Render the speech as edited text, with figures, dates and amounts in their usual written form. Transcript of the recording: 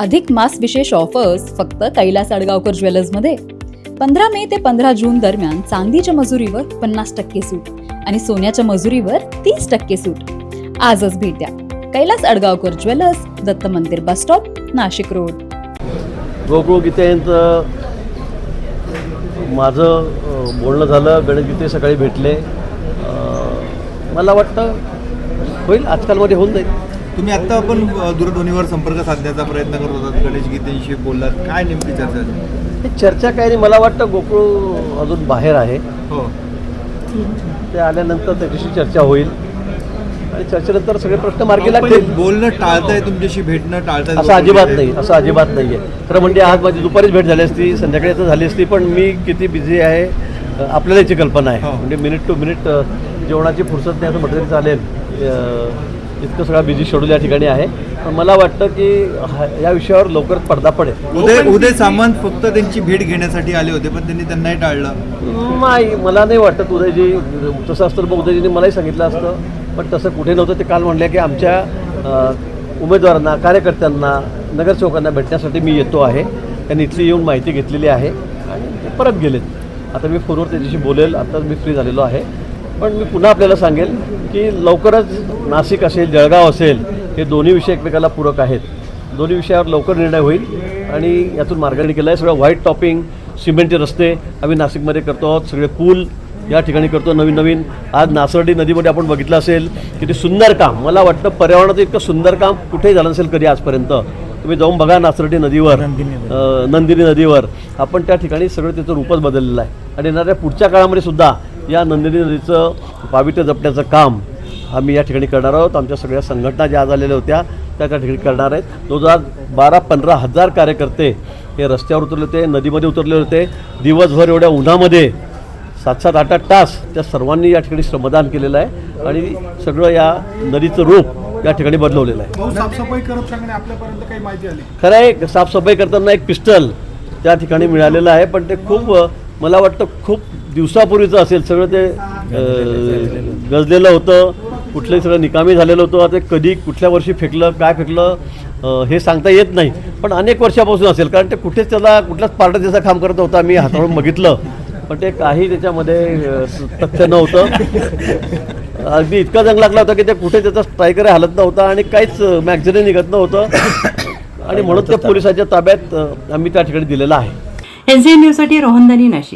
अधिक मास विशेष ऑफर्स फक्त कैलास अडगावकर ज्वेलर्समध्ये. 15 मे ते 15 जून दरम्यान चांदीच्या मजुरीवर 50% सूट आणि सोन्याच्या मजुरीवर 30% सूट. आजच भेट द्या Kailas अडगावकर jewellers, Datta Mandir bus stop, Nashik road. Gokul Gite यांचं माझं बोलणं झालं. गणेश गीते सकाळी भेटले. मला वाटतं होईल, आजकालमध्ये होऊन जाईल. तुम्ही आत्ता आपण दूरध्वनीवर संपर्क साधण्याचा प्रयत्न करत होतात, गणेश गीतेंशी बोललात, काय नेमकी चर्चा झाली? चर्चा काय नाही, मला वाटतं गोकुळ अजून बाहेर आहे. हो, ते आल्यानंतर त्याच्याशी चर्चा होईल आणि चर्चेनंतर सगळे प्रश्न मार्गी लागतील. बोलणं टाळताय, तुमच्याशी भेटणं टाळताय असं अजिबात नाही, असं अजिबात नाही आहे. खरं म्हणजे आज माझी दुपारीच भेट झाली असती, संध्याकाळी तर झाली असती, पण मी किती बिझी आहे आपल्याला याची कल्पना आहे. म्हणजे मिनिट टू मिनिट जेवणाची फुरसत नाही असं म्हटलं तरी चालेल. इतकं सगळा बिझी शेड्यूल या ठिकाणी आहे. पण मला वाटतं की या विषयावर लवकरच पडदा पडेल. उदय सामंत फक्त त्यांची भेट घेण्यासाठी आले होते, पण त्यांनाही टाळलं. नाही, मला नाही वाटत उदयजी तसं असतं. मग उदयजींनी मलाही सांगितलं असतं, पण तसं कुठे नव्हतं. ते काल म्हणले की आमच्या उमेदवारांना, कार्यकर्त्यांना, नगरसेवकांना भेटण्यासाठी मी येतो आहे. त्यांनी इथली येऊन माहिती घेतलेली आहे आणि ते परत गेलेत. आता मी फोनवर त्याच्याशी बोलेल. आता मी फ्री झालेलो आहे. पण मी पुन्हा आपल्याला सांगेल की लवकरच नाशिक असेल, जळगाव असेल, हे दोन्ही विषय एकमेकाला पूरक आहेत. दोन्ही विषयावर लवकर निर्णय होईल आणि यातून मार्ग निघाला आहे. सगळं व्हाईट टॉपिंग, सिमेंटचे रस्ते आम्ही नाशिकमध्ये करतो आहोत. सगळे पूल या ठिकाणी करतो नवीन नवीन. आज नासर्डी नदीमध्ये आपण बघितलं असेल किती सुंदर काम. मला वाटतं पर्यावरणाचं इतकं सुंदर काम कुठेही झालं नसेल कधी आजपर्यंत. तुम्ही जाऊन बघा नासर्डी नदीवर, नंदिनी नदीवर. आपण त्या ठिकाणी सगळं त्याचं रूपच बदललेलं आहे. आणि येणाऱ्या पुढच्या काळामध्ये सुद्धा या नंदिनी नदीचं पावित्र्य जपण्याचं काम आम्ही या ठिकाणी करणार आहोत. आमच्या सगळ्या संघटना ज्या आज आलेल्या होत्या त्या ठिकाणी करणार आहेत. 12-15 हजार कार्यकर्ते हे रस्त्यावर उतरले होते, नदीमध्ये उतरले होते. दिवसभर एवढ्या उन्हामध्ये 7-8 तास त्या सर्वांनी या ठिकाणी श्रमदान केलेलं आहे आणि सगळं या नदीचं रूप या ठिकाणी बदलवलेलं आहे. साफसफाई करत सांगणे आपल्यापर्यंत काही माहिती आली? खरं आहे, साफसफाई करताना एक पिस्टल त्या ठिकाणी मिळालेलं आहे. पण ते खूप, मला वाटतं खूप दिवसापूर्वीचं असेल. सगळं ते गजलेलं होतं, कुठलंही सगळं निकामी झालेलं होतं. ते कधी कुठल्या वर्षी फेकलं, काय फेकलं हे सांगता येत नाही. पण अनेक वर्षापासून असेल, कारण ते कुठेच त्याला कुठल्याच पार्ट त्याचं काम करत होता. मी हाताळून बघितलं, पण ते काही त्याच्यामध्ये तथ्य नव्हतं. अगदी इतका जंग लागला होता की ते कुठे त्याचा स्ट्रायकर हालत नव्हता आणि काहीच मॅगझिनही निघत नव्हतं. आणि म्हणून त्या पोलिसाच्या ताब्यात आम्ही त्या ठिकाणी दिलेलं आहे. NCN न्यूजसाठी रोहन दानी, नाशिक.